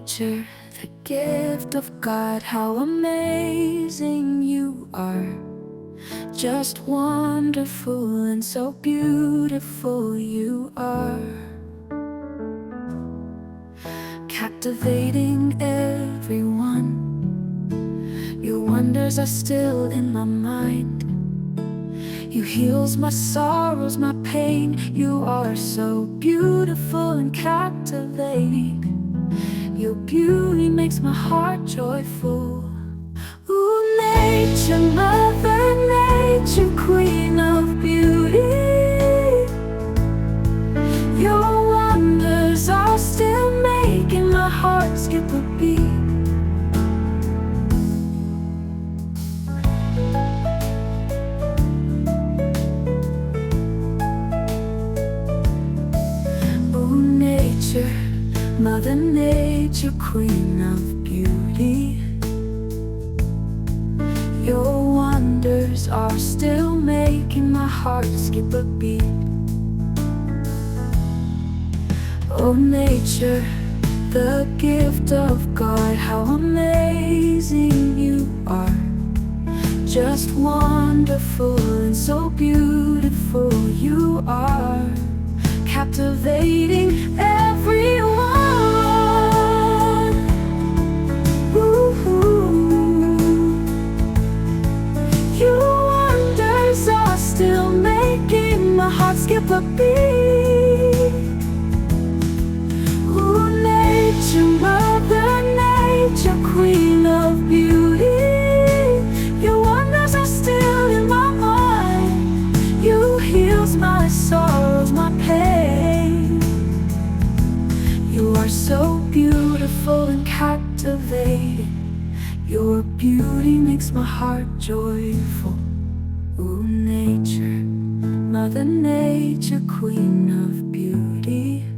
nature, the gift of God, how amazing you are. Just wonderful and so beautiful you are. Captivating everyone, your wonders are still in my mind. You heals my sorrows, my pain. You are so beautiful and captivating. Your beauty makes my heart joyful. Ooh, nature, Mother Nature, Queen of beauty. Your wonders are still making my heart skip a beat. Mother Nature, Queen of beauty. Your wonders are still making my heart skip a beat. Oh nature, the gift of God, how amazing you are. Just wonderful and so beautiful you are. Captivating everyone. Your wonders are still making my heart skip a beat. Ooh, nature, Mother Nature, Queen of beauty. Your wonders are still in my mind. You heals my sorrows, my pain. You are so beautiful and captivating. Your beauty makes my heart joyful. Ooh, nature, Mother Nature, Queen of beauty.